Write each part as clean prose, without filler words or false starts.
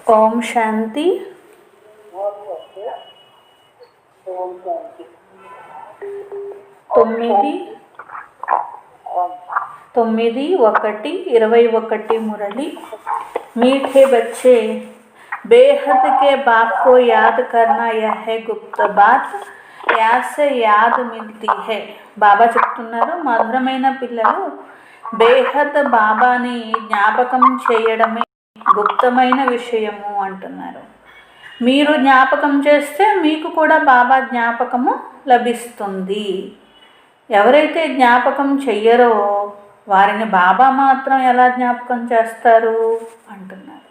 ఓం శాంతి. తొమ్మిది 9/1/21 मुरली। मीठे बच्चे, बेहद के बाप को याद करना यह है गुप्त बात, याद से याद मिलती है। బాబా చెప్తున్నారు, మధురమైన పిల్లలు, బేహద్ బాబాని జ్ఞాపకం చేయడమే గుప్తమైన విషయము అంటున్నారు. మీరు జ్ఞాపకం చేస్తే మీకు కూడా బాబా జ్ఞాపకము లభిస్తుంది. ఎవరైతే జ్ఞాపకం చెయ్యరో వారిని బాబా మాత్రం ఎలా జ్ఞాపకం చేస్తారు అంటున్నారు.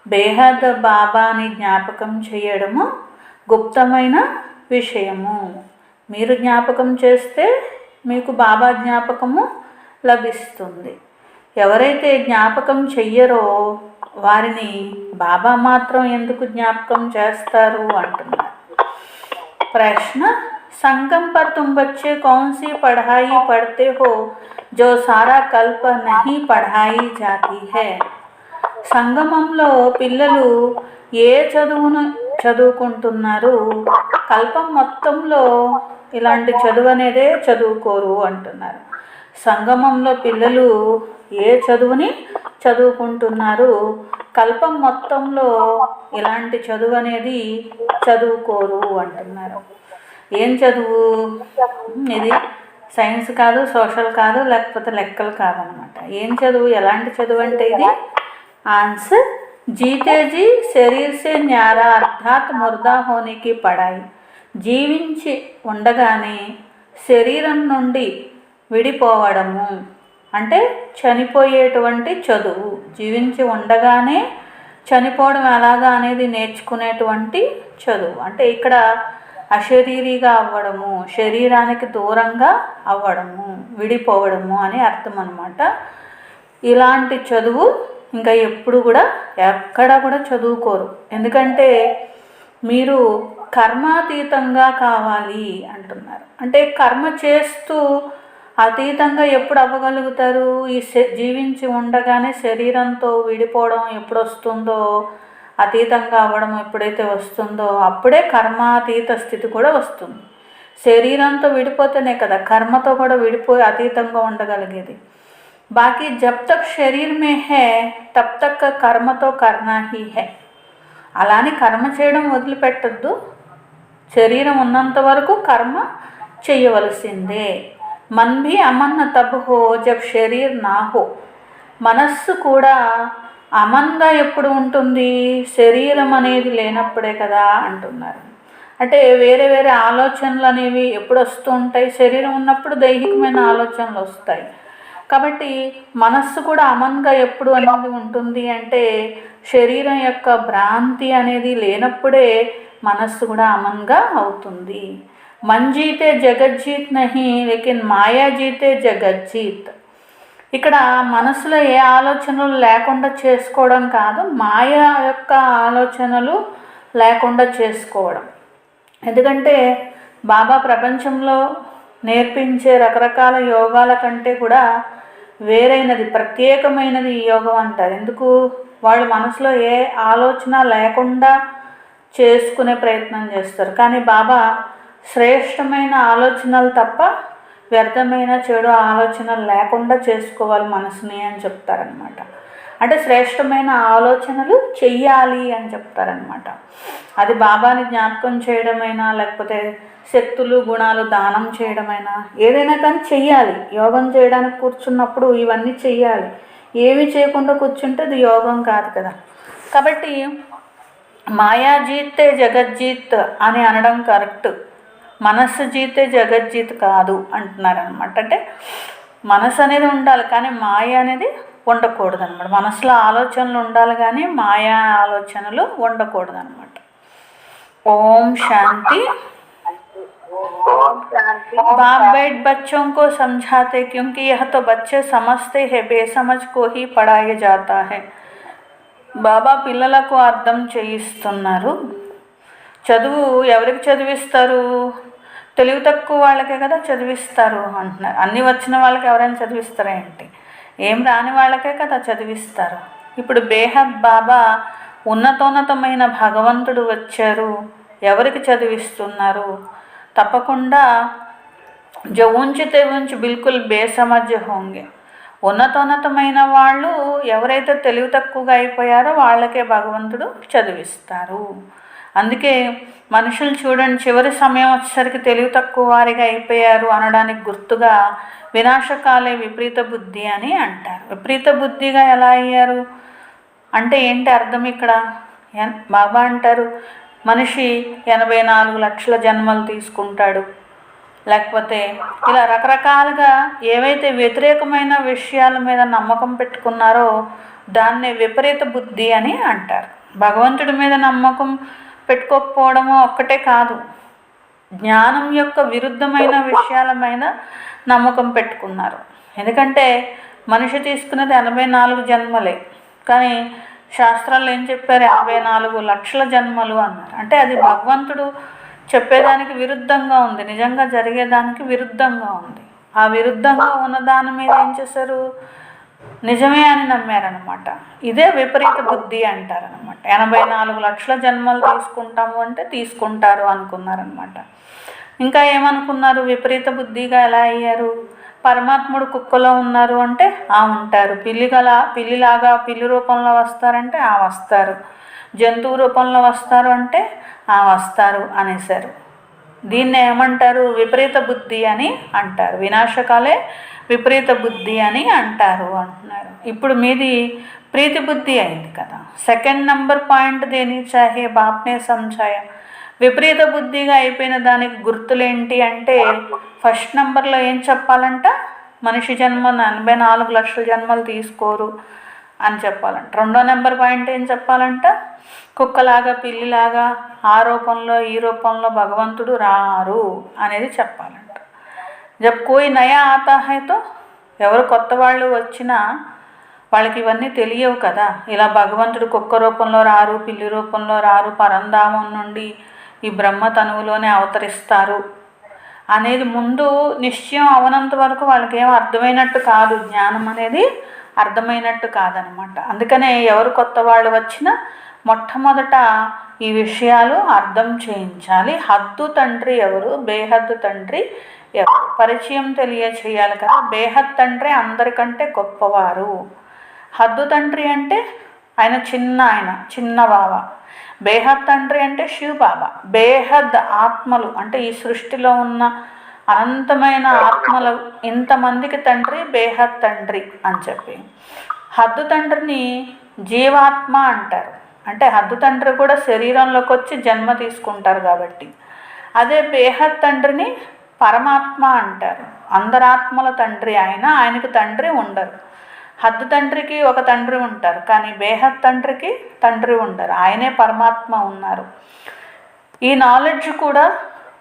బేహద్ బాబాని జ్ఞాపకం చేయడము గుప్తమైన విషయము. మీరు జ్ఞాపకం చేస్తే మీకు బాబా జ్ఞాపకము లభిస్తుంది. ఎవరైతే జ్ఞాపకం చెయ్యరో వారిని బాబా మాత్రం ఎందుకు జ్ఞాపకం చేస్తారు అంటున్నారు. ప్రశ్న, संगम पर तुम बच्चे कौन सी पढ़ाई पढ़ते हो जो सारा कल्प नहीं पढ़ाई जाती है? సంగమంలో పిల్లలు ఏ చదువును చదువుకుంటున్నారు? కల్పం మొత్తంలో ఇలాంటి చదువు అనేదే చదువుకోరు అంటున్నారు. సంగమంలో పిల్లలు ఏ చదువుని చదువుకుంటున్నారు? కల్పం మొత్తంలో ఇలాంటి చదువు అనేది చదువుకోరు అంటున్నారు. ఏం చదువు ఇది? సైన్స్ కాదు, సోషల్ కాదు, లేకపోతే లెక్కలు కాదనమాట. ఏం చదువు? ఎలాంటి చదువు అంటే ఇది? ఆన్సర్, జీతేజీ శరీర్ సే న్యారా అర్థాత్ ముర్దా హోనేకి పడాయి. జీవించి ఉండగానే శరీరం నుండి విడిపోవడము అంటే చనిపోయేటువంటి చదువు. జీవించి ఉండగానే చనిపోవడం ఎలాగా అనేది నేర్చుకునేటువంటి చదువు. అంటే ఇక్కడ అశరీరిగా అవ్వడము, శరీరానికి దూరంగా అవ్వడము, విడిపోవడము అని అర్థం అన్నమాట. ఇలాంటి చదువు ఇంకా ఎప్పుడు కూడా ఎక్కడ కూడా చదువుకోరు. ఎందుకంటే మీరు కర్మాతీతంగా కావాలి అంటున్నారు. అంటే కర్మ చేస్తూ అతీతంగా ఎప్పుడు అవ్వగలుగుతారు? ఈ జీవించి ఉండగానే శరీరంతో విడిపోవడం ఎప్పుడు వస్తుందో, అతీతంగా అవ్వడం ఎప్పుడైతే వస్తుందో అప్పుడే కర్మాతీత స్థితి కూడా వస్తుంది. శరీరంతో విడిపోతేనే కదా కర్మతో కూడా విడిపోయి అతీతంగా ఉండగలిగేది. బాకీ జబ్ తక్ శరీర్ మే హై తబ్ తక్ కర్మతో కర్నా హీ హై. అలానే కర్మ చేయడం వదిలిపెట్టద్దు. శరీరం ఉన్నంత వరకు కర్మ చేయవలసిందే. మన్ భీ అమన్ తబ్ హో జబ్ శరీర్ నా హో. మనస్సు కూడా అమన్గా ఎప్పుడు ఉంటుంది? శరీరం అనేది లేనప్పుడే కదా అంటున్నారు. అంటే వేరే వేరే ఆలోచనలు అనేవి ఎప్పుడు వస్తూ ఉంటాయి? శరీరం ఉన్నప్పుడు దైహికమైన ఆలోచనలు వస్తాయి. కాబట్టి మనస్సు కూడా అమన్గా ఎప్పుడు అనేది ఉంటుంది అంటే శరీరం యొక్క భ్రాంతి అనేది లేనప్పుడే మనస్సు కూడా అమన్గా అవుతుంది. మన్ జీతే జగజ్జీత్ నహీ లేకిన్ మాయా జీతే జగజ్జీత్. ఇక్కడ మనసులో ఏ ఆలోచనలు లేకుండా చేసుకోవడం కాదు, మాయా యొక్క ఆలోచనలు లేకుండా చేసుకోవడం. ఎందుకంటే బాబా ప్రపంచంలో నేర్పించే రకరకాల యోగాల కంటే కూడా వేరైనది, ప్రత్యేకమైనది ఈ యోగం అంటారు. ఎందుకు? వాళ్ళు మనసులో ఏ ఆలోచన లేకుండా చేసుకునే ప్రయత్నం చేస్తారు. కానీ బాబా శ్రేష్టమైన ఆలోచనలు తప్ప వ్యర్థమైన చెడు ఆలోచనలు లేకుండా చేసుకోవాలి మనసుని అని చెప్తారనమాట. అంటే శ్రేష్టమైన ఆలోచనలు చెయ్యాలి అని చెప్తారనమాట. అది బాబాని జ్ఞాపకం చేయడమైనా లేకపోతే శక్తులు గుణాలు దానం చేయడమైనా ఏదైనా కానీ చెయ్యాలి. యోగం చేయడానికి కూర్చున్నప్పుడు ఇవన్నీ చెయ్యాలి. ఏమి చేయకుండా కూర్చుంటే అది యోగం కాదు కదా. కాబట్టి మాయా జీతే జగజ్జీత్ అని అనడం కరెక్ట్. మనస్సు జీతే జగజ్జీత్ కాదు అంటున్నారనమాట. అంటే మనసు అనేది ఉండాలి కానీ మాయ అనేది ఉండకూడదు అనమాట. మనసులో ఆలోచనలు ఉండాలి కానీ మాయా ఆలోచనలు ఉండకూడదు అనమాట. ఓం శాంతి. बाप बैठ बच्चों को समझाते क्योंकि यह तो बच्चे समझते हैं, बेसमझ को ही पढ़ाया जाता है. బాబా పిల్లలకు అర్థం చేయిస్తున్నారు. చదువు ఎవరికి చదివిస్తారు? తెలివి తక్కువ వాళ్ళకే కదా చదివిస్తారు అంటున్నారు. అన్నీ వచ్చిన వాళ్ళకి ఎవరైనా చదివిస్తారా ఏంటి? ఏం రాని వాళ్ళకే కదా చదివిస్తారు. ఇప్పుడు బేహద్ బాబా ఉన్నతోన్నతమైన భగవంతుడు వచ్చారు, ఎవరికి చదివిస్తున్నారు? తప్పకుండా जो ऊंचते ऊंच बिल्कुल బేసమజ్ హోంగే. ఉన్నతోన్నతమైన వాళ్ళు ఎవరైతే తెలివి తక్కువగా అయిపోయారో వాళ్ళకే భగవంతుడు చదివిస్తారు. అందుకే మనుషులు చూడండి, చివరి సమయం వచ్చేసరికి తెలివి తక్కువ వారిగా అయిపోయారు అనడానికి గుర్తుగా వినాశకాలే విపరీత బుద్ధి అని అంటారు. విపరీత బుద్ధిగా ఎలా అయ్యారు అంటే ఏంటి అర్థం ఇక్కడ? బాబా అంటారు, మనిషి 84 లక్షల జన్మలు తీసుకుంటాడు, లేకపోతే ఇలా రకరకాలుగా ఏవైతే వ్యతిరేకమైన విషయాల మీద నమ్మకం పెట్టుకున్నారో దాన్నే విపరీత బుద్ధి అని అంటారు. భగవంతుడి మీద నమ్మకం పెట్టుకోకపోవడము ఒక్కటే కాదు, జ్ఞానం యొక్క విరుద్ధమైన విషయాల మీద నమ్మకం పెట్టుకున్నారు. ఎందుకంటే మనిషి తీసుకున్నది 84 జన్మలే, కానీ శాస్త్రాల్లో ఏం చెప్పారు? 84 లక్షల జన్మలు అన్నారు. అంటే అది భగవంతుడు చెప్పేదానికి విరుద్ధంగా ఉంది, నిజంగా జరిగేదానికి విరుద్ధంగా ఉంది. ఆ విరుద్ధంగా ఉన్న దాని మీద ఏం చేశారు? నిజమే అని నమ్మారనమాట. ఇదే విపరీత బుద్ధి అంటారనమాట. 84 లక్షల జన్మలు తీసుకుంటాము అంటే తీసుకుంటారు అనుకున్నారనమాట. ఇంకా ఏమనుకున్నారు? విపరీత బుద్ధిగా ఎలా అయ్యారు? పరమాత్ముడు కుక్కలో ఉన్నారు అంటే ఉంటారు, పిల్లిలాగా పిల్లి రూపంలో వస్తారంటే వస్తారు, జంతువు రూపంలో వస్తారు అంటే వస్తారు అనేసారు. దీన్ని ఏమంటారు? విపరీత బుద్ధి అని అంటారు. వినాశకాలే విపరీత బుద్ధి అని అంటారు అంటున్నారు. ఇప్పుడు మీది ప్రీతి బుద్ధి అయింది కదా. సెకండ్ నంబర్ పాయింట్ దేని చాహే బాప్నే సంచాయ. విపరీత బుద్ధిగా అయిపోయిన దానికి గుర్తులేంటి అంటే ఫస్ట్ నంబర్లో ఏం చెప్పాలంట? మనిషి జన్మ 84 లక్షల జన్మలు తీసుకోరు అని చెప్పాలంట. రెండో నెంబర్ పాయింట్ ఏం చెప్పాలంట? కుక్కలాగా పిల్లిలాగా ఆ రూపంలో ఈ రూపంలో భగవంతుడు రారు అనేది చెప్పాలంట. జబ్ కోయి నయా ఆతా హైతో, ఎవరు కొత్త వాళ్ళు వచ్చినా వాళ్ళకి ఇవన్నీ తెలియవు కదా. ఇలా భగవంతుడు కుక్క రూపంలో రారు, పిల్లి రూపంలో రారు, పరంధామం నుండి ఈ బ్రహ్మ తనువులోనే అవతరిస్తారు అనేది ముందు నిశ్చయం అవనంత వరకు వాళ్ళకి ఏం అర్థమైనట్టు కాదు, జ్ఞానం అనేది అర్థమైనట్టు కాదనమాట. అందుకనే ఎవరు కొత్త వాళ్ళు వచ్చినా మొట్టమొదట ఈ విషయాలు అర్థం చేయించాలి. హద్దు తండ్రి ఎవరు, బేహద్దు తండ్రి ఎవరు, పరిచయం తెలియచేయాలి కదా. బేహద్ తండ్రి అందరికంటే గొప్పవారు. హద్దు తండ్రి అంటే ఆయన చిన్న బాబా. బేహద్ తండ్రి అంటే శివ బాబా. బేహద్ ఆత్మలు అంటే ఈ సృష్టిలో ఉన్న అనంతమైన ఆత్మలు, ఇంతమందికి తండ్రి బేహద్ తండ్రి అని చెప్పి. హద్దు తండ్రిని జీవాత్మ అంటారు. అంటే హద్దు తండ్రి కూడా శరీరంలోకి వచ్చి జన్మ తీసుకుంటారు కాబట్టి. అదే బేహద్ తండ్రిని పరమాత్మ అంటారు. అందరాత్మల తండ్రి ఆయనకు తండ్రి ఉండరు. హద్దు తండ్రికి ఒక తండ్రి ఉంటారు, కానీ బేహద్ తండ్రికి తండ్రి ఉండరు, ఆయనే పరమాత్మ ఉన్నారు. ఈ నాలెడ్జ్ కూడా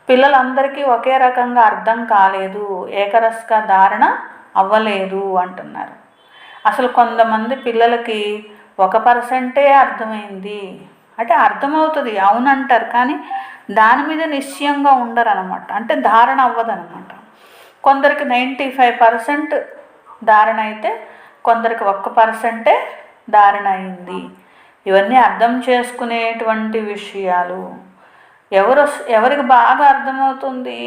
పిల్లలందరికీ ఒకే రకంగా అర్థం కాలేదు, ఏకరసగా ధారణ అవ్వలేదు అంటున్నారు. అసలు కొంతమంది పిల్లలకి 1% అర్థమైంది అంటే అర్థమవుతుంది అవునంటారు, కానీ దాని మీద నిశ్చయంగా ఉండరు అనమాట. అంటే ధారణ అవ్వదనమాట. కొందరికి 95% ధారణ అయితే కొందరికి 1% ధారణ అయింది. ఇవన్నీ అర్థం చేసుకునేటువంటి విషయాలు. ఎవరికి బాగా అర్థమవుతుంది?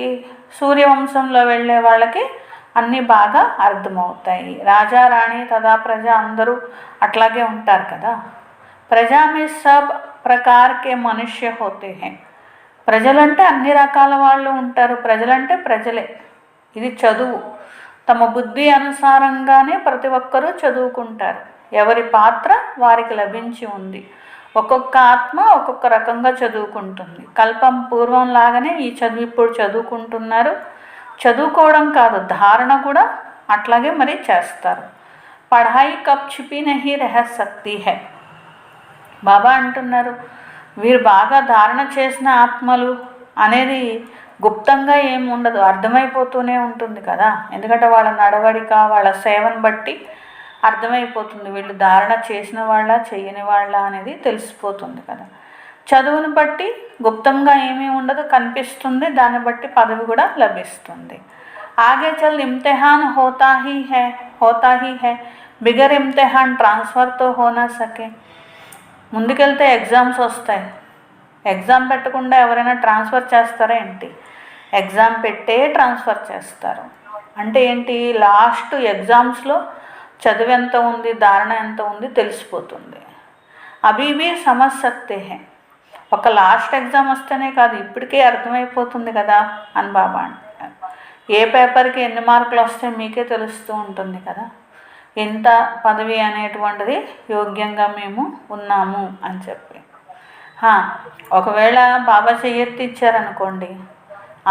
సూర్యవంశంలో వెళ్ళే వాళ్ళకి అన్నీ బాగా అర్థమవుతాయి. రాజా రాణి తదా ప్రజ అందరూ అట్లాగే ఉంటారు కదా. ప్రజా మే సబ్ ప్రకార్కే మనుష్య హోతే హై. ప్రజలంటే అన్ని రకాల వాళ్ళు ఉంటారు. ప్రజలంటే ప్రజలే. ఇది చదువు. తమ బుద్ధి అనుసారంగానే ప్రతి ఒక్కరూ చదువుకుంటారు. ఎవరి పాత్ర వారికి లభించి ఉంది. ఒక్కొక్క ఆత్మ ఒక్కొక్క రకంగా చదువుకుంటుంది. కల్పం పూర్వం లాగానే ఈ చదువు ఇప్పుడు చదువుకుంటున్నారు. చదువుకోవడం కాదు, ధారణ కూడా అట్లాగే మరి చేస్తారు. పఢాయి కబ్ ఛుపీ నహీ రహ సక్తి హై. బాబా అంటున్నారు, వీరు బాగా ధారణ చేసిన ఆత్మలు అనేది గుప్తంగా ఏమి ఉండదు, అర్థమైపోతూనే ఉంటుంది కదా. ఎందుకంటే వాళ్ళ నడవడిక, వాళ్ళ సేవను బట్టి అర్థమైపోతుంది వీళ్ళు ధారణ చేసిన వాళ్ళ చేయని వాళ్ళ అనేది తెలిసిపోతుంది కదా. చదువుని బట్టి గుప్తంగా ఏమీ ఉండదు, కనిపిస్తుంది. దాన్ని బట్టి పదవి కూడా లభిస్తుంది. ఆగే చల్ ఇమ్తిహాన్ హోతా హీ హై. బిగర్ ఇమ్తిహాన్ ట్రాన్స్ఫర్ తో హో నా సకే. ముందుకెళ్తే ఎగ్జామ్స్ వస్తాయి. ఎగ్జామ్ పెట్టకుండా ఎవరైనా ట్రాన్స్ఫర్ చేస్తారా ఏంటి? ఎగ్జామ్ పెట్టే ట్రాన్స్ఫర్ చేస్తారు. అంటే ఏంటి, లాస్ట్ ఎగ్జామ్స్లో చదువు ఎంత ఉంది, ధారణ ఎంత ఉంది తెలిసిపోతుంది. అవి ఇవి సమझ सकते हैं. ఒక లాస్ట్ ఎగ్జామ్ వస్తేనే కాదు, ఇప్పటికే అర్థమైపోతుంది కదా అని బాబా అంటున్నారు. ఏ పేపర్కి ఎన్ని మార్కులు వస్తే మీకే తెలుస్తూ ఉంటుంది కదా, ఎంత పదవి అనేటువంటిది యోగ్యంగా మేము ఉన్నాము అని చెప్పి. ఒకవేళ బాబా చెయ్యెత్తి ఇచ్చారనుకోండి,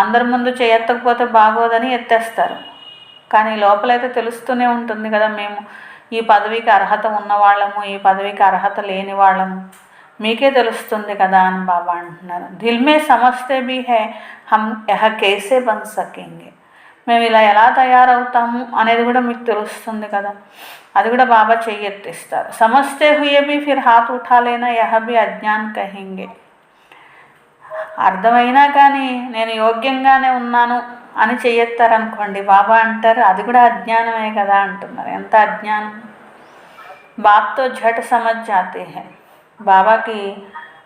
అందరి ముందు చేయెత్తకపోతే బాగోదని ఎత్తేస్తారు. కానీ లోపలైతే తెలుస్తూనే ఉంటుంది కదా, మేము ఈ పదవికి అర్హత ఉన్నవాళ్ళము, ఈ పదవికి అర్హత లేని వాళ్ళము, మీకే తెలుస్తుంది కదా అని బాబా అంటున్నారు. దిల్ మే సమझते भी है हम यह कैसे बन सकेंगे. మేము ఇలా ఎలా తయారవుతాము అనేది కూడా మీకు తెలుస్తుంది కదా, అది కూడా బాబా చెయ్యెత్తిస్తారు. సమझते हुए भी फिर हाथ उठा लेना यह भी अज्ञान कहेंगे. అర్థమైనా కానీ నేను యోగ్యంగానే ఉన్నాను అని చెయ్యెత్తారనుకోండి, బాబా అంటారు అది కూడా అజ్ఞానమే కదా అంటున్నారు. ఎంత అజ్ఞానం. బాప్తో झट समझ जाते हैं. బాబాకి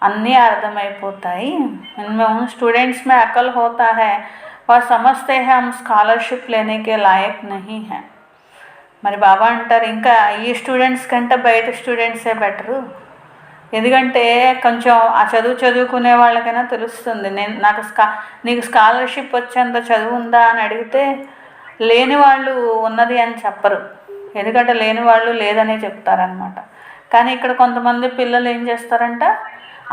అన్నీ అర్థమైపోతాయి. इनमें स्टूडेंट्स में अकल होता है, वह समझते हैं हम स्कॉलरशिप लेने के लायक नहीं हैं. మరి బాబా అంటారు ఇంకా ఈ స్టూడెంట్స్ కంటే బయట స్టూడెంట్సే బెటరు. ఎందుకంటే కొంచెం ఆ చదువుకునే వాళ్ళకైనా తెలుస్తుంది. నీకు స్కాలర్షిప్ వచ్చేంత చదువు ఉందా అని అడిగితే లేని వాళ్ళు ఉన్నది అని చెప్పరు. ఎందుకంటే లేని వాళ్ళు లేదనే చెప్తారనమాట. కానీ ఇక్కడ కొంతమంది పిల్లలు ఏం చేస్తారంట,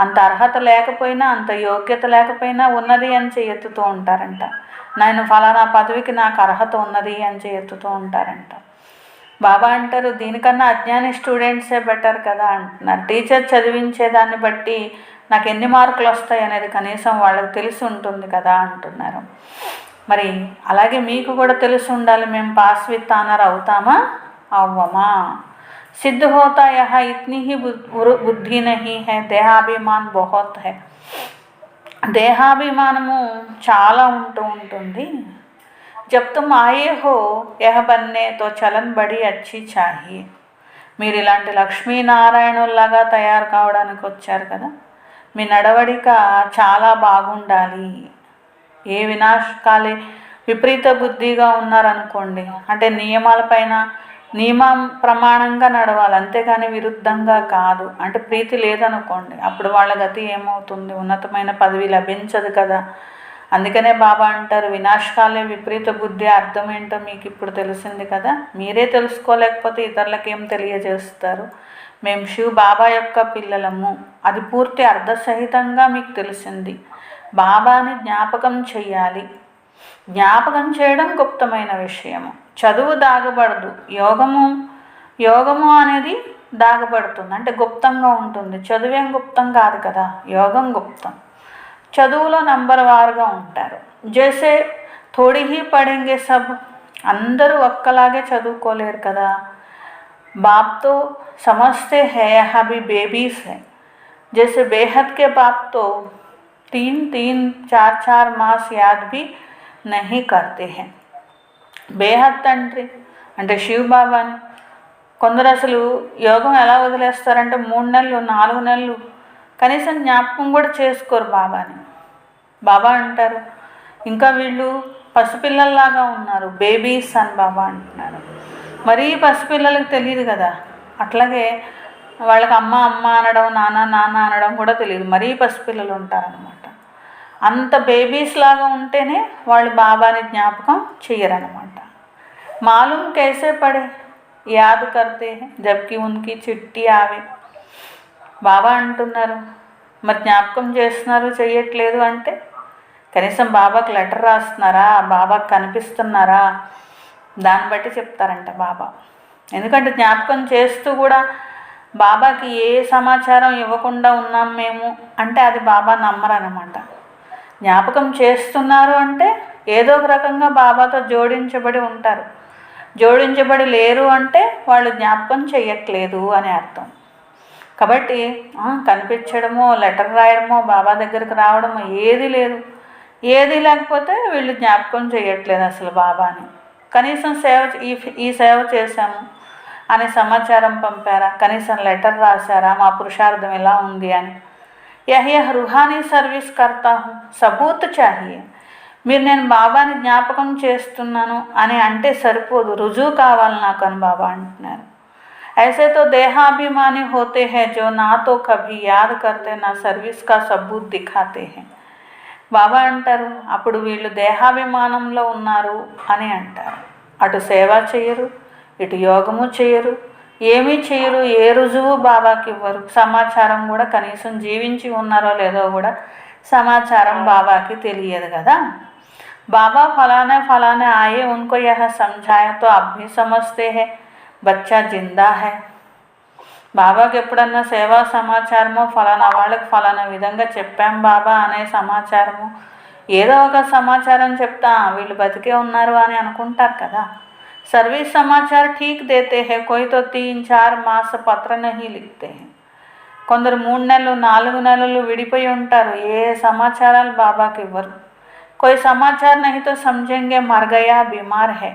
అంత అర్హత లేకపోయినా అంత యోగ్యత లేకపోయినా ఉన్నది అని ఎత్తుతూ ఉంటారంట. నేను ఫలానా పదవికి నాకు అర్హత ఉన్నది అని ఎత్తుతూ ఉంటారంట. బాబా అంటారు దీనికన్నా అజ్ఞాని స్టూడెంట్సే బెటర్ కదా అంటున్నారు. టీచర్ చదివించేదాన్ని బట్టి నాకు ఎన్ని మార్కులు వస్తాయి అనేది కనీసం వాళ్ళకి తెలిసి ఉంటుంది కదా అంటున్నారు. మరి అలాగే మీకు కూడా తెలిసి ఉండాలి, మేము పాస్ విత్ ఆనర్ అవుతామా అవ్వమా. సిద్ధ హోతా యహ ఇత్నీ హీ బుద్ధి నహీ హై, దేహాభిమాన్ బహుత్ హై. దేహాభిమానము చాలా ఉంటుంది. जब तुम आए हो यह बनने तो चलन बड़ी अच्छी चाहिए. మీరు ఇలాంటి లక్ష్మీనారాయణుల్లాగా తయారు కావడానికి వచ్చారు కదా, మీ నడవడిక చాలా బాగుండాలి. ఏ వినాశకాలే విపరీత బుద్ధిగా ఉన్నారనుకోండి, అంటే నియమం ప్రమాణంగా నడవాలి, అంతేగాని విరుద్ధంగా కాదు. అంటే ప్రీతి లేదనుకోండి, అప్పుడు వాళ్ళ గతి ఏమవుతుంది, ఉన్నతమైన పదవి లభించదు కదా. అందుకనే బాబా అంటారు వినాశకాలే విపరీత బుద్ధి అర్థం ఏంటో మీకు ఇప్పుడు తెలిసింది కదా, మీరే తెలుసుకోలేకపోతే ఇతరులకు ఏం తెలియజేస్తారు. మేము శివ్ బాబా యొక్క పిల్లలము, అది పూర్తి అర్థసహితంగా మీకు తెలిసింది. బాబాని జ్ఞాపకం చెయ్యాలి. జ్ఞాపకం చేయడం గుప్తమైన విషయము. చదువు దాగబడదు, యోగము అనేది దాగబడుతుంది, అంటే గుప్తంగా ఉంటుంది. చదువేం గుప్తం కాదు కదా, యోగం గుప్తం. చదువులో నంబర్ వారుగా ఉంటారు. జైసే థోड़ी ही पढ़ेंगे सब, అందరూ ఒక్కలాగే చదువుకోలేరు కదా. బాప్ తో సమझते हैं यह भी बेबीज है. जैसे बेहद के बाप तो 3-3, 4-4 मास याद भी नहीं करते हैं. బేహద్ తండ్రి అంటే శివ్ బాబాని కొందరు అసలు యోగం ఎలా వదిలేస్తారంటే 3 నెలలు 4 నెలలు కనీసం జ్ఞాపకం కూడా చేసుకోరు బాబాని. బాబా అంటారు ఇంకా వీళ్ళు పసిపిల్లల్లాగా ఉన్నారు, బేబీస్ అని బాబా అంటున్నారు. మరీ పసిపిల్లలకి తెలియదు కదా, అట్లాగే వాళ్ళకి అమ్మ అనడం, నాన్న అనడం కూడా తెలియదు. మరీ పసిపిల్లలు ఉంటారనమాట. అంత బేబీస్ లాగా ఉంటేనే వాళ్ళు బాబాని జ్ఞాపకం చెయ్యరనమాట. మాలూమ్ కైసే పడే యాద్ కర్తే జబ్కి ఉన్కి చిట్టి ఆవే. బాబా అంటున్నారు మరి జ్ఞాపకం చేస్తున్నారు చెయ్యట్లేదు అంటే కనీసం బాబాకి లెటర్ రాస్తున్నారా, బాబాకి కనిపిస్తున్నారా, దాన్ని బట్టి చెప్తారంట బాబా. ఎందుకంటే జ్ఞాపకం చేస్తూ కూడా బాబాకి ఏ సమాచారం ఇవ్వకుండా ఉన్నాం మేము అంటే అది బాబా నమ్మరనమాట. జ్ఞాపకం చేస్తున్నారు అంటే ఏదో ఒక రకంగా బాబాతో జోడించబడి ఉంటారు. జోడించబడి లేరు అంటే వాళ్ళు జ్ఞాపకం చెయ్యట్లేదు అని అర్థం. కాబట్టి కనిపించడమో, లెటర్ రాయడమో, బాబా దగ్గరికి రావడమో ఏది లేదు. ఏది లేకపోతే వీళ్ళు జ్ఞాపకం చేయట్లేదు అసలు బాబాని. కనీసం ఈ సేవ చేశాము అని సమాచారం పంపారా? కనీసం లెటర్ రాశారా మా పురుషార్థం ఎలా ఉంది అని? యహ్ రూహానీ సర్వీస్ కర్తా హూ, సబూత్ చాహియే. మీరు నేను బాబాని జ్ఞాపకం చేస్తున్నాను అని అంటే సరిపోదు, రుజువు కావాలి నాకు అని బాబా అంటున్నారు. ऐसे तो देहाभिमानी होते हैं जो ना तो कभी याद करते ना सर्विस का सबूत दिखाते हैं. బాబా అంటారు అప్పుడు వీళ్ళు దేహాభిమానంలో ఉన్నారు అని అంటారు. అటు సేవ చేయరు, ఇటు యోగము చేయరు, ఏమీ చేయరు, ఏ రుజువు బాబాకి ఇవ్వరు. సమాచారం కూడా కనీసం జీవించి ఉన్నారో లేదో కూడా సమాచారం బాబాకి తెలియదు కదా. బాబా ఫలానా ఫలానా ఆయే ఉनको यह समझाया तो आप भी समझते हैं బచ్చా జిందా హై. బాబాకి ఎప్పుడన్నా సేవా సమాచారమో ఫలానా వాళ్ళకి ఫలానా విధంగా చెప్పాం బాబా అనే సమాచారము, ఏదో ఒక సమాచారం చెప్తా వీళ్ళు బతికే ఉన్నారు అని అనుకుంటారు కదా. సర్వీస్ సమాచార ఠీక్ దేతే హై, కోయి తో 3-4 మాస పత్ర నహీ లిఖతే హై. కొందరు 3 నెలలు 4 నెలలు విడిపోయి ఉంటారు, ఏ సమాచారాలు బాబాకి ఇవ్వరు. కోయి సమాచార నహీ తో సమझेंगे మర్ గయా బీమార్ హై.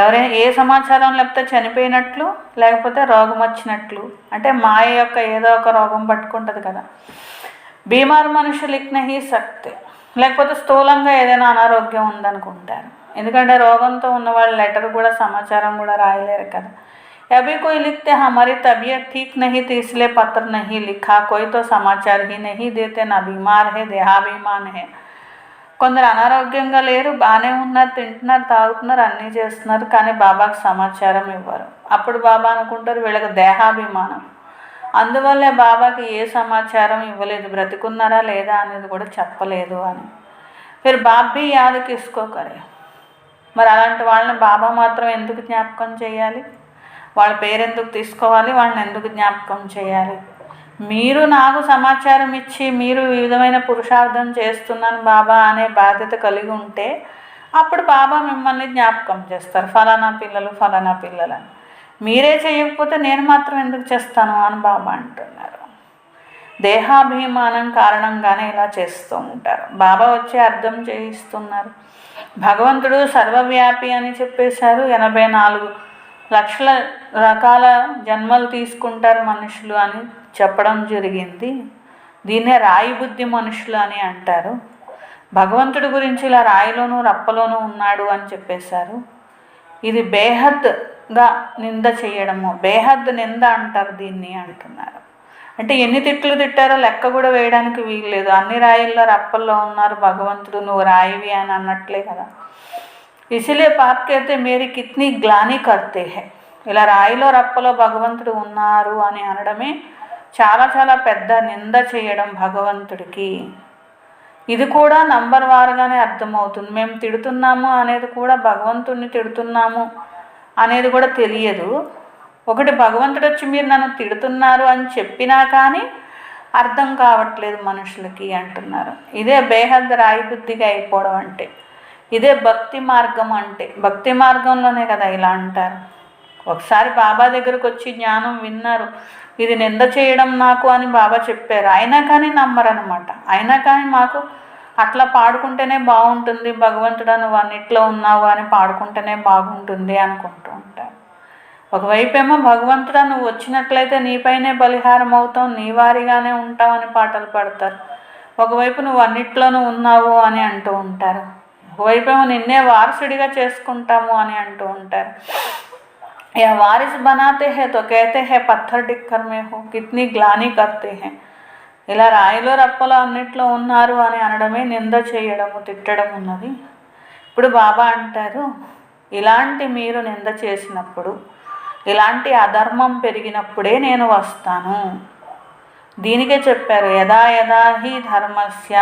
ఎవరైనా ఏ సమాచారం లేకపోతే చనిపోయినట్లు, లేకపోతే రోగం వచ్చినట్లు, అంటే మాయ యొక్క ఏదో ఒక రోగం పట్టుకుంటుంది కదా. బీమార్ మనుషులు లిఖ్ నహీ సక్తే, లేకపోతే స్థూలంగా ఏదైనా అనారోగ్యం ఉందనుకుంటారు. ఎందుకంటే రోగంతో ఉన్నవాళ్ళు లెటర్ కూడా సమాచారం కూడా రాయలేరు కదా. అభి కోయి లిఖతే హమారీ తబియత్ ఠీక్ నహీ తో ఇస్లియే పత్ర నహీ లిఖా, కోయి తో సమాచార్ హీ నహీ దేతే, నా బీమార్ హై దేహాభిమాన్ హై. కొందరు అనారోగ్యంగా లేరు, బాగానే ఉన్నారు, తింటున్నారు, తాగుతున్నారు, అన్నీ చేస్తున్నారు, కానీ బాబాకు సమాచారం ఇవ్వరు. అప్పుడు బాబా అనుకుంటారు వీళ్ళకి దేహాభిమానం, అందువల్లే బాబాకి ఏ సమాచారం ఇవ్వలేదు, బ్రతికున్నారా లేదా అనేది కూడా చెప్పలేదు అని. ఫిర్ బాబ్ భీ యాద్ కిస్కో కరే. మరి అలాంటి వాళ్ళని బాబా మాత్రం ఎందుకు జ్ఞాపకం చేయాలి? వాళ్ళ పేరు ఎందుకు తీసుకోవాలి? వాళ్ళని ఎందుకు జ్ఞాపకం చేయాలి? మీరు నాకు సమాచారం ఇచ్చి మీరు ఈ విధమైన పురుషార్థం చేస్తున్నాను బాబా అనే బాధ్యత కలిగి ఉంటే అప్పుడు బాబా మిమ్మల్ని జ్ఞాపకం చేస్తారు, ఫలానా పిల్లలు అని. మీరే చేయకపోతే నేను మాత్రం ఎందుకు చేస్తాను అని బాబా అంటున్నారు. దేహాభిమానం కారణంగానే ఇలా చేస్తూ ఉంటారు. బాబా వచ్చి అర్థం చేయిస్తున్నారు. భగవంతుడు సర్వవ్యాపి అని చెప్పేశారు. 84 లక్షల రకాల జన్మలు తీసుకుంటారు మనుషులు అని చెప్పడం జరిగింది. దీన్నే రాయి బుద్ధి మనుషులు అని అంటారు. భగవంతుడి గురించి ఇలా రాయిలోనూ రప్పలోనూ ఉన్నాడు అని చెప్పేశారు. ఇది బేహద్గా నింద చేయడము, బేహద్ నింద అంటారు దీన్ని అంటున్నారు. అంటే ఎన్ని తిట్లు తిట్టారో లెక్క కూడా వేయడానికి వీల్లేదు. అన్ని రాయిల్లో రప్పల్లో ఉన్నారు భగవంతుడు, నువ్వు రాయివి అని అన్నట్లే కదా. ఇసిలే పాపకైతే మేరీ కిత్నీ గ్లాని కర్తే హై. ఇలా రాయిలో రప్పలో భగవంతుడు ఉన్నారు అని అనడమే చాలా చాలా పెద్ద నింద చేయడం భగవంతుడికి. ఇది కూడా నంబర్ వారుగానే అర్థమవుతుంది. మేము తిడుతున్నాము అనేది కూడా భగవంతుడిని తిడుతున్నాము అనేది కూడా తెలియదు. ఒకటి భగవంతుడు వచ్చి మీరు నన్ను తిడుతున్నారు అని చెప్పినా కానీ అర్థం కావట్లేదు మనుషులకి అంటున్నారు. ఇదే బేహద్ రాయి బుద్ధిగా అయిపోవడం అంటే, ఇదే భక్తి మార్గం అంటే. భక్తి మార్గంలోనే కదా ఇలా అంటారు. ఒకసారి బాబా దగ్గరకు వచ్చి జ్ఞానం విన్నారు, ఇది నింద చేయడం నాకు అని బాబా చెప్పారు, అయినా కానీ నమ్మరనమాట. అయినా కానీ మాకు అట్లా పాడుకుంటేనే బాగుంటుంది, భగవంతుడా నువ్వు అన్నిట్లో ఉన్నావు అని పాడుకుంటేనే బాగుంటుంది అనుకుంటూ ఉంటారు. ఒకవైపేమో భగవంతుడా నువ్వు వచ్చినట్లయితే నీపైనే బలిహారం అవుతావు, నీ వారిగానే ఉంటావు అని పాటలు పాడతారు. ఒకవైపు నువ్వు అన్నిట్లోనూ ఉన్నావు అని అంటూ ఉంటారు. ఒకవైపేమో నిన్నే వారసుడిగా చేసుకుంటాము అని అంటూ ఉంటారు. या वारिस बनाते हैं तो कहते हैं पत्थर डिक्कर में हो, कितनी ग्लानी करते हैं. ఇలా రాయిలో రప్పలో అన్నిట్లో ఉన్నారు అని అనడమే నింద చేయడము, తిట్టడం ఉన్నది. ఇప్పుడు బాబా అంటారు ఇలాంటి మీరు నింద చేసినప్పుడు, ఇలాంటి అధర్మం పెరిగినప్పుడే నేను వస్తాను. దీనికే చెప్పారు యదా యదా హి ధర్మస్య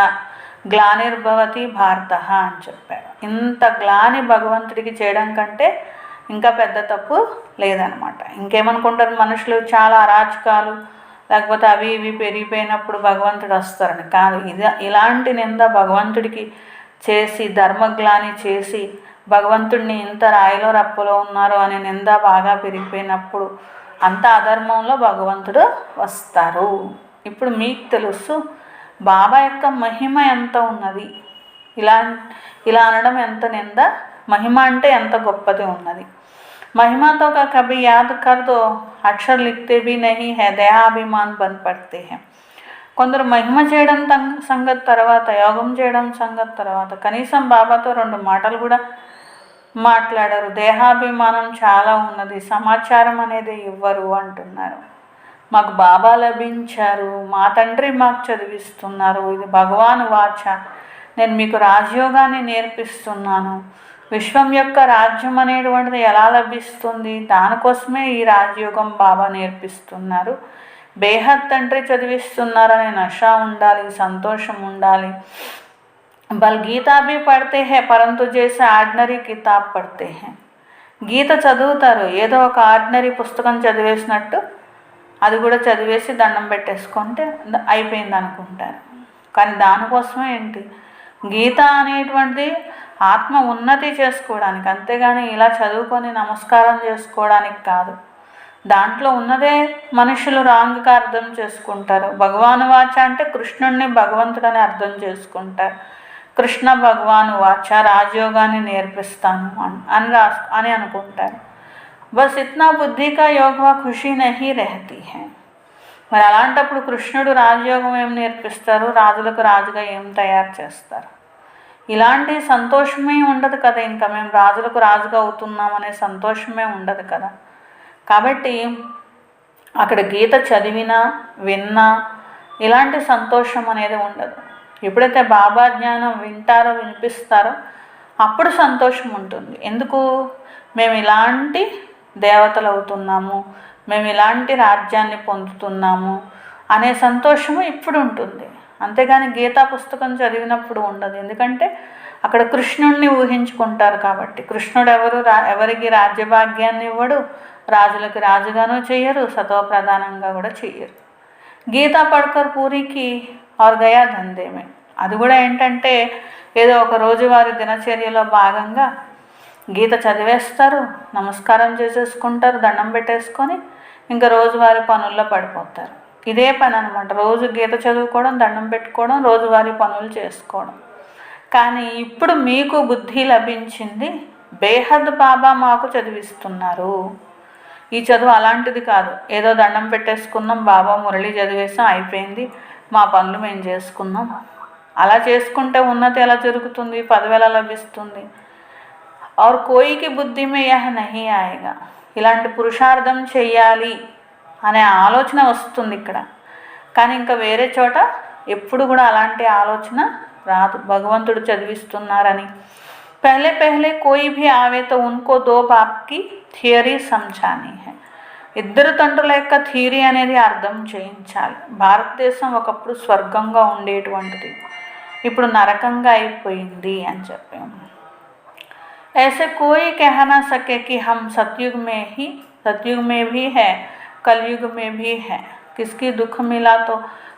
గ్లానిర్భవతి భారత అని చెప్పారు. ఇంత గ్లాని భగవంతుడికి చేయడం కంటే ఇంకా పెద్ద తప్పు లేదనమాట. ఇంకేమనుకుంటారు మనుషులు, చాలా అరాచకాలు లేకపోతే అవి ఇవి పెరిగిపోయినప్పుడు భగవంతుడు వస్తారని కాదు. ఇలాంటి నింద భగవంతుడికి చేసి, ధర్మగ్లాని చేసి, భగవంతుడిని ఇంత రాయిలో రప్పలో ఉన్నారు అనే నింద బాగా పెరిగిపోయినప్పుడు అంత అధర్మంలో భగవంతుడు వస్తారు. ఇప్పుడు మీకు తెలుసు బాబా యొక్క మహిమ ఎంత ఉన్నది. ఇలా అనడం ఎంత నింద, మహిమ అంటే ఎంత గొప్పది ఉన్నది. महिमा तो का कभी याद कर दो, अक्षर लिखते भी नहीं है, देहाभिमान बन पड़ते हैं. కొందరు మహిమ చేయడం సంగతి తర్వాత, యోగం చేయడం సంగతి తర్వాత కనీసం బాబాతో 2 మాటలు కూడా మాట్లాడరు. దేహాభిమానం చాలా ఉన్నది, సమాచారం అనేది ఇవ్వరు అంటున్నారు. మాకు బాబా లభించారు, మా తండ్రి మాకు చదివిస్తున్నారు, ఇది భగవాన్ వాచ, నేను మీకు రాజయోగాన్ని నేర్పిస్తున్నాను, విశ్వం యొక్క రాజ్యం అనేటువంటిది ఎలా లభిస్తుంది, దానికోసమే ఈ రాజయోగం బాబా నేర్పిస్తున్నారు. బేహద్ తండ్రి చదివిస్తున్నారనే నష ఉండాలి, సంతోషం ఉండాలి. బల్ గీతా भी पढ़ते हैं परंतु जैसे ఆర్డినరీ కితాబ్ పढ़ते हैं. గీత చదువుతారు, ఏదో ఒక ఆర్డినరీ పుస్తకం చదివేసినట్టు అది కూడా చదివేసి దండం పెట్టేసుకుంటే అయిపోయింది అనుకుంటారు. కానీ దానికోసమే ఏంటి, గీత అనేటువంటిది ఆత్మ ఉన్నతి చేసుకోవడానికి, అంతేగాని ఇలా చదువుకొని నమస్కారం చేసుకోవడానికి కాదు. దాంట్లో ఉన్నదే మనుషులు రాంగ్గా అర్థం చేసుకుంటారు. భగవాను వాచ అంటే కృష్ణుడిని భగవంతుడని అర్థం చేసుకుంటారు. కృష్ణ భగవాను వాచ, రాజయోగాన్ని నేర్పిస్తాను అని అనుకుంటారు. బస్ ఇత్నా బుద్ధి కా యోగ ఖుషి నహీ రహతీ హై. మరి అలాంటప్పుడు కృష్ణుడు రాజయోగం ఏం నేర్పిస్తారు, రాజులకు రాజుగా ఏం తయారు చేస్తారు? ఇలాంటి సంతోషమే ఉండదు కదా. ఇంకా మేము రాజులకు రాజుగా అవుతున్నాం అనే సంతోషమే ఉండదు కదా. కాబట్టి అక్కడ గీత చదివినా విన్నా ఇలాంటి సంతోషం అనేది ఉండదు. ఎప్పుడైతే బాబా జ్ఞానం వింటారో వినిపిస్తారో అప్పుడు సంతోషం ఉంటుంది. ఎందుకు, మేము ఇలాంటి దేవతలు అవుతున్నాము, మేము ఇలాంటి రాజ్యాన్ని పొందుతున్నాము అనే సంతోషము ఇప్పుడు ఉంటుంది. అంతేగాని గీతా పుస్తకం చదివినప్పుడు ఉండదు. ఎందుకంటే అక్కడ కృష్ణుడిని ఊహించుకుంటారు కాబట్టి. కృష్ణుడు ఎవరికి రాజ్యభాగ్యాన్ని ఇవ్వడు, రాజులకు రాజుగాను చెయ్యరు, సతోప్రధానంగా కూడా చెయ్యరు. గీతా పడకర్ పూరికి ఆర్ గయా దందేమే. అది కూడా ఏంటంటే ఏదో ఒక రోజువారి దినచర్యలో భాగంగా గీత చదివేస్తారు, నమస్కారం చేసేసుకుంటారు, దండం పెట్టేసుకొని ఇంకా రోజువారి పనుల్లో పడిపోతారు. ఇదే పని అనమాట. రోజు గీత చదువుకోవడం, దండం పెట్టుకోవడం, రోజువారీ పనులు చేసుకోవడం. కానీ ఇప్పుడు మీకు బుద్ధి లభించింది, బేహద్ బాబా మాకు చదివిస్తున్నారు. ఈ చదువు అలాంటిది కాదు, ఏదో దండం పెట్టేసుకున్నాం, బాబా మురళి చదివేసాం, అయిపోయింది, మా పనులు మేము చేసుకున్నాం. అలా చేసుకుంటే ఉన్నతి ఎలా జరుగుతుంది, పదవి ఎలా లభిస్తుంది? और कोई की బుద్ధి में यह नहीं आएगा. ఇలాంటి పురుషార్థం చెయ్యాలి అనే ఆలోచన వస్తుంది ఇక్కడ. కానీ ఇంకా వేరే చోట ఎప్పుడు కూడా అలాంటి ఆలోచన రాదు. భగవంతుడు చదివిస్తున్నారని पहले पहले कोई भी आवे तो उनको 2 बाप की థియరీ समझानी है. ఇద్దరు తండ్రుల యొక్క థియరీ అనేది అర్థం చేయించాలి. భారతదేశం ఒకప్పుడు స్వర్గంగా ఉండేటువంటిది, ఇప్పుడు నరకంగా అయిపోయింది అని చెప్పాము. ऐसे कोई कह ना सके कि हम सतयुग में भी है, कलयुग में भी है. किसकी दुख मिला तो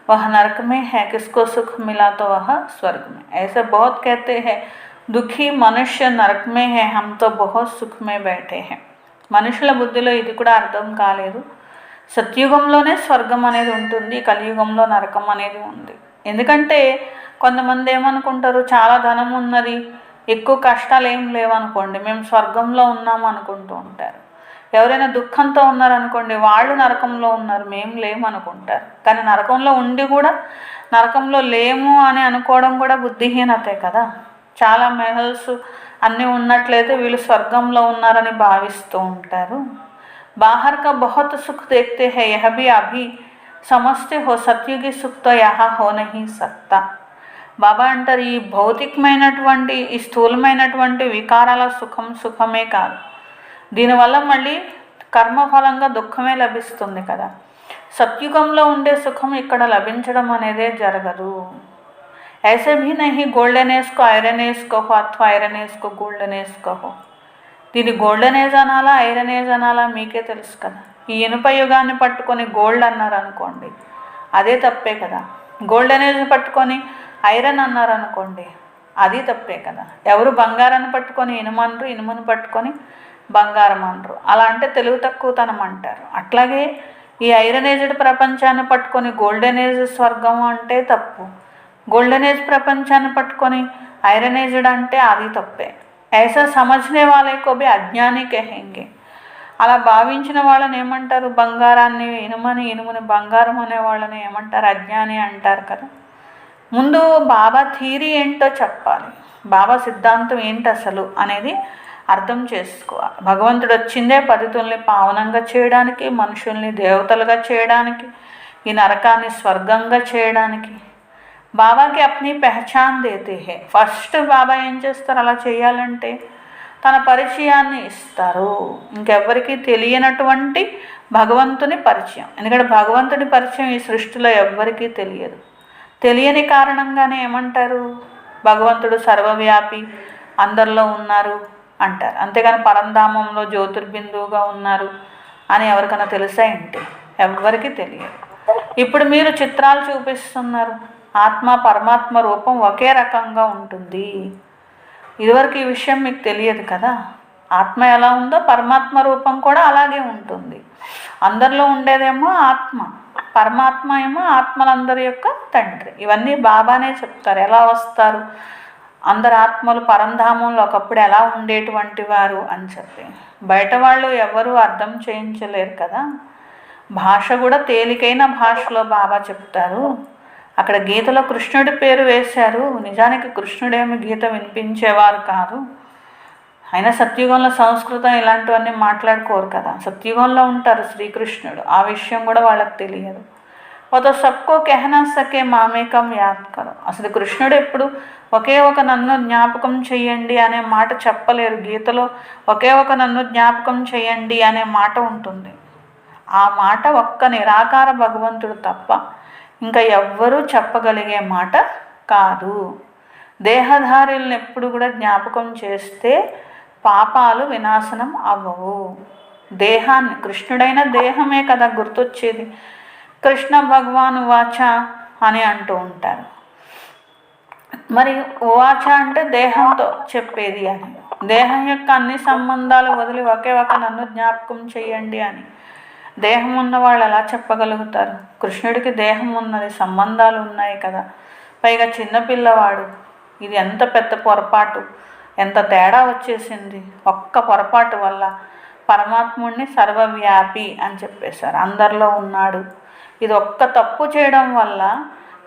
वह नरक में है, किसको सुख मिला तो वह स्वर्ग में. ऐसे बहुत कहते हैं दुखी मनुष्य नरक में है, हम तो बहुत सुख में बैठे हैं. మనుషుల బుద్ధిలో ఇది కూడా అర్థం కాలేదు. సత్యుగంలోనే స్వర్గం అనేది ఉంటుంది, కలియుగంలో నరకం అనేది ఉంది. ఎందుకంటే కొంతమంది ఏమనుకుంటారు, చాలా ధనం ఉన్నది, ఎక్కువ కష్టాలు ఏం లేవనుకోండి, మేము స్వర్గంలో ఉన్నాము అనుకుంటూ ఉంటారు. ఎవరైనా దుఃఖంతో ఉన్నారనుకోండి, వాళ్ళు నరకంలో ఉన్నారు, మేము లేము అనుకుంటారు. కానీ నరకంలో ఉండి కూడా నరకంలో లేము అని అనుకోవడం కూడా బుద్ధిహీనతే కదా. చాలా మెహల్స్ అన్నీ ఉన్నట్లయితే వీళ్ళు స్వర్గంలో ఉన్నారని భావిస్తూ ఉంటారు. బాహర్ కా బహుత్ సుఖ్ దేఖ్తే హై, యహ భీ అభి సమజ్తే హో, సత్యుగి సుఖ్ తో యహా హో నహీ సక్తా. బాబా అంటారు, ఈ భౌతికమైనటువంటి ఈ స్థూలమైనటువంటి వికారాల సుఖమే కాదు, దీనివల్ల మళ్ళీ కర్మఫలంగా దుఃఖమే లభిస్తుంది కదా. సత్యుగంలో ఉండే సుఖం ఇక్కడ లభించడం అనేదే జరగదు. ऐसे भी नहीं गोल्डन एज को ఐరన్ ఏజ్ కహో అథవా ఐరన్ ఏజ్ को గోల్డెన్ ఏజ్ కహో. దీన్ని గోల్డెన్ ఏజ్ అనాలా, ఐరన్ ఏజ్ అనాలా మీకే తెలుసు కదా. ఈ ఇనుప యుగాన్ని పట్టుకొని గోల్డ్ అన్నారు అనుకోండి, అదే తప్పే కదా. గోల్డెన్ ఏజ్ పట్టుకొని ఐరన్ అన్నారు అనుకోండి, అది తప్పే కదా. ఎవరు బంగారాన్ని పట్టుకొని ఇనుమనరు, ఇనుమును పట్టుకొని బంగారం అనరు. అలా అంటే తెలుగు తక్కువతనం అంటారు. అట్లాగే ఈ ఐరన్ ఏజ్డ్ ప్రపంచాన్ని పట్టుకొని గోల్డెన్ ఏజ్ స్వర్గం అంటే తప్పు. गोल्डन एज ప్రపంచాన్ని పట్టుకొని ఐరన్ ఏజ్డ్ అంటే అది తప్పే. ऐसा समझने वाले को भी अज्ञानी कहेंगे. అలా భావించిన వాళ్ళని ఏమంటారు? బంగారాన్ని ఇనుమని, ఇనుముని బంగారం అనే వాళ్ళని ఏమంటారు? అజ్ఞాని అంటారు కదా. ముందు బాబా థీరీ ఏంటో చెప్పాలి, బాబా సిద్ధాంతం ఏంటి అసలు అనేది అర్థం చేసుకోవాలి. భగవంతుడు వచ్చిందే పతితుల్ని పావనంగా చేయడానికి, మనుషుల్ని దేవతలుగా చేయడానికి, ఈ నరకాన్ని స్వర్గంగా చేయడానికి. బాబాకి అప్ని పెహచాన్ దేతే హే. ఫస్ట్ బాబా ఏం చేస్తారు అలా చేయాలంటే? తన పరిచయాన్ని ఇస్తారు. ఇంకెవ్వరికీ తెలియనటువంటి భగవంతుని పరిచయం. ఎందుకంటే భగవంతుని పరిచయం ఈ సృష్టిలో ఎవ్వరికీ తెలియదు. తెలియని కారణంగానే ఏమంటారు? భగవంతుడు సర్వవ్యాపి, అందరిలో ఉన్నారు అంటారు. అంతేగాని పరంధామంలో జ్యోతిర్బిందువుగా ఉన్నారు అని ఎవరికైనా తెలుసా ఏంటి? ఎవ్వరికీ తెలియదు. ఇప్పుడు మీరు చిత్రాలు చూపిస్తున్నారు, ఆత్మ పరమాత్మ రూపం ఒకే రకంగా ఉంటుంది. ఇదివరకు ఈ విషయం మీకు తెలియదు కదా. ఆత్మ ఎలా ఉందో పరమాత్మ రూపం కూడా అలాగే ఉంటుంది. అందరిలో ఉండేదేమో ఆత్మ, పరమాత్మ ఏమో ఆత్మలందరి యొక్క తండ్రి. ఇవన్నీ బాబానే చెప్తారు ఎలా వస్తారు, అందరు ఆత్మలు పరంధామంలో ఒకప్పుడు ఎలా ఉండేటువంటి వారు అని చెప్పి. బయట వాళ్ళు ఎవరు అర్థం చేయించలేరు కదా. భాష కూడా తేలికైన భాషలో బాబా చెప్తారు. అక్కడ గీతలో కృష్ణుడి పేరు వేశారు. నిజానికి కృష్ణుడేమి గీత వినిపించేవారు కాదు. అయినా సత్యుగంలో సంస్కృతం ఇలాంటివన్నీ మాట్లాడుకోరు కదా. సత్యుగంలో ఉంటారు శ్రీకృష్ణుడు. ఆ విషయం కూడా వాళ్ళకి తెలియదు. ఓతో సబ్కో కెహనా సకే మామేకం యాద్ కరో. అసలు కృష్ణుడు ఎప్పుడు ఒకే ఒక నన్ను జ్ఞాపకం చెయ్యండి అనే మాట చెప్పలేరు. గీతలో ఒకే ఒక నన్ను జ్ఞాపకం చెయ్యండి అనే మాట ఉంటుంది. ఆ మాట ఒక్క నిరాకార భగవంతుడు తప్ప ఇంకా ఎవ్వరూ చెప్పగలిగే మాట కాదు. దేహధారులను ఎప్పుడు కూడా జ్ఞాపకం చేస్తే పాపాలు వినాశనం అవ్వవు. దేహాన్ని, కృష్ణుడైన దేహమే కదా గుర్తొచ్చేది. కృష్ణ భగవాన్ వాచ అని అంటూ ఉంటారు. మరి వాచ అంటే దేహంతో చెప్పేది అని. దేహం యొక్క అన్ని సంబంధాలు వదిలి ఒకే ఒక నన్ను జ్ఞాపకం చెయ్యండి అని దేహం ఉన్న వాళ్ళు ఎలా చెప్పగలుగుతారు? కృష్ణుడికి దేహం ఉన్నది, సంబంధాలు ఉన్నాయి కదా. పైగా చిన్నపిల్లవాడు. ఇది ఎంత పెద్ద పొరపాటు, ఎంత తేడా వచ్చేసింది. ఒక్క పొరపాటు వల్ల పరమాత్ముడిని సర్వవ్యాపి అని చెప్పేశారు, అందరిలో ఉన్నాడు. ఇది ఒక్క తప్పు చేయడం వల్ల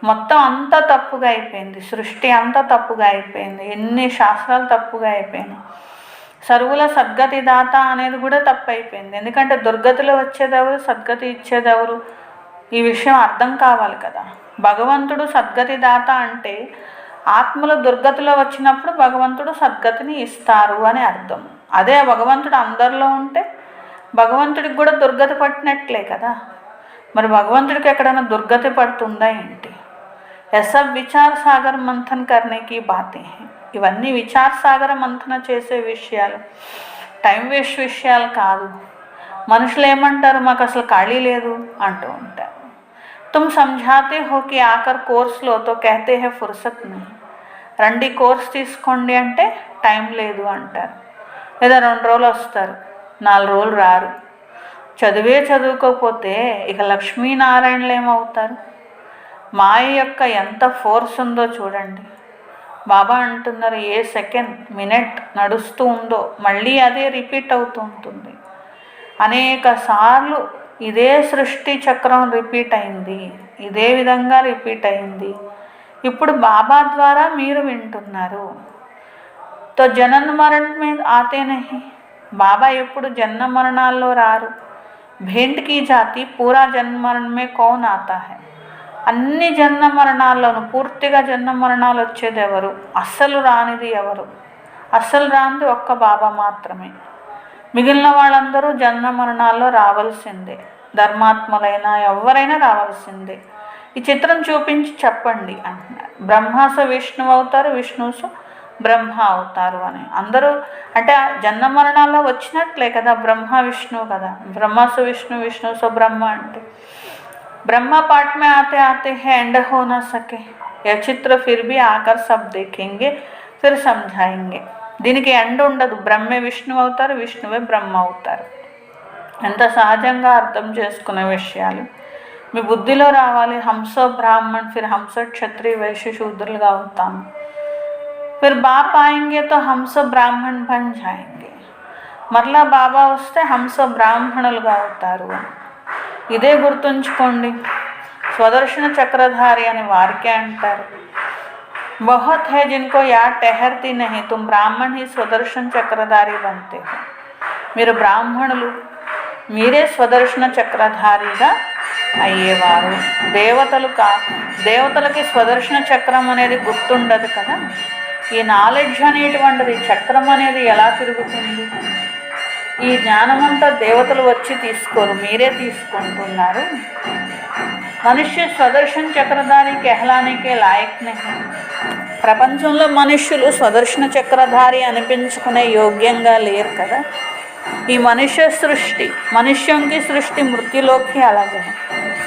మొత్తం అంతా తప్పుగా అయిపోయింది. సృష్టి అంతా తప్పుగా అయిపోయింది. ఎన్ని శాస్త్రాలు తప్పుగా అయిపోయినాయి. సర్వుల సద్గతి దాత అనేది కూడా తప్పు అయిపోయింది. ఎందుకంటే దుర్గతిలో వచ్చేదెవరు, సద్గతి ఇచ్చేదెవరు? ఈ విషయం అర్థం కావాలి కదా. భగవంతుడు సద్గతి దాత అంటే ఆత్మలు దుర్గతిలో వచ్చినప్పుడు భగవంతుడు సద్గతిని ఇస్తారు అని అర్థం. అదే భగవంతుడు అందరిలో ఉంటే భగవంతుడికి కూడా దుర్గతి పట్టినట్లే కదా. మరి భగవంతుడికి ఎక్కడైనా దుర్గతి పడుతుందా ఏంటి? ఎసబ్ విచార సాగర్ మంథన్ కర్నేకి బాతే హై. ఇవన్నీ విచార సాగర మంథన చేసే విషయాలు, టైం వేస్ట్ విషయాలు కాదు. మనుషులు ఏమంటారు? మాకు అసలు ఖాళీ లేదు అంటూ ఉంటారు. తుమ్ సమझाते हो कि आकर కోర్స్ లో తో कहते हैं फुर्सत नहीं. రండి కోర్స్ తీసుకోండి అంటే టైం లేదు అంటారు. లేదా 2 రోజులు వస్తారు, 4 రోజులు రారు. చదువుకోకపోతే ఇక లక్ష్మీనారాయణలు ఏమవుతారు? మాయ యొక్క ఎంత ఫోర్స్ ఉందో చూడండి. బాబా అంటున్నారు, ఏ సెకండ్ మినిట్ నడుస్తూ ఉందో మళ్ళీ అదే రిపీట్ అవుతూ ఉంటుంది. అనేక సార్లు ఇదే సృష్టి చక్రం రిపీట్ అయింది, ఇదే విధంగా రిపీట్ అయింది. ఇప్పుడు బాబా ద్వారా మీరు వింటున్నారు. తో జనన మరణ మీద ఆతే నహి. బాబా ఎప్పుడు జన్మ మరణాల్లో రారు. भेंट की जाती पूरा जन्म मरण में कौन आता है. అన్ని జన్మ మరణాల్లోనూ పూర్తిగా జన్మ మరణాలు వచ్చేది ఎవరు? అస్సలు రానిది ఎవరు? అస్సలు రానిది ఒక్క బాబా మాత్రమే. మిగిలిన వాళ్ళందరూ జన్మ మరణాల్లో రావాల్సిందే. ధర్మాత్మలైనా ఎవరైనా రావాల్సిందే. ఈ చిత్రం చూపించి చెప్పండి అంటున్నారు. బ్రహ్మాస విష్ణువు అవుతారు, విష్ణువుస బ్రహ్మ అవుతారు అని అందరూ అంటే జన్మ మరణాల్లో వచ్చినట్లే కదా. బ్రహ్మ విష్ణువు కదా. బ్రహ్మాస విష్ణు, విష్ణువుస బ్రహ్మ అంటే ब्रह्मा पाठ में आते आते हैं एंड हो ना सके. यह चित्र फिर भी आकर सब देखेंगे फिर समझाएंगे. దీనికి ఎండ్ ఉండదు. బ్రహ్మే విష్ణువు అవుతారు, విష్ణువే బ్రహ్మ అవుతారు. ఎంత సహజంగా అర్థం చేసుకునే విషయాలు మీ బుద్ధిలో రావాలి. హంస బ్రాహ్మణ్, ఫిర్ హంస క్షత్రియ వైశ్య శూద్రులుగా అవుతాము. ఫిర్ బాప్ ఆయేంగే తో హంస బ్రాహ్మణ్ బన్ జాయేంగే. మరలా బాబా వస్తే హంస బ్రాహ్మణులుగా అవుతారు అని. ఇదే గుర్తుంచుకోండి. స్వదర్శన చక్రధారి అని వారికే అంటారు. बहुत है जिनको याद ठहरती नहीं, तुम ब्राह्मण ही స్వదర్శన చక్రధారి बनते हो. మీరు బ్రాహ్మణులు, మీరే స్వదర్శన చక్రధారిగా అయ్యేవారు. దేవతలకి స్వదర్శన చక్రం అనేది గుర్తుండదు కదా. ఈ నాలెడ్జ్ అనేటువంటిది, చక్రం అనేది ఎలా తిరుగుతుంది? ఈ జ్ఞానమంతా దేవతలు వచ్చి తీసుకోరు, మీరే తీసుకుంటున్నారు. మనుష్య స్వదర్శన చక్రధారి कहलाने లాయక్ नहीं. ప్రపంచంలో మనుష్యులు స్వదర్శన చక్రధారి అనిపించుకునే యోగ్యంగా లేరు కదా. ఈ మనుష్య సృష్టి, मनुष्यों की सृष्टि मृत्युलोक ही अलग है.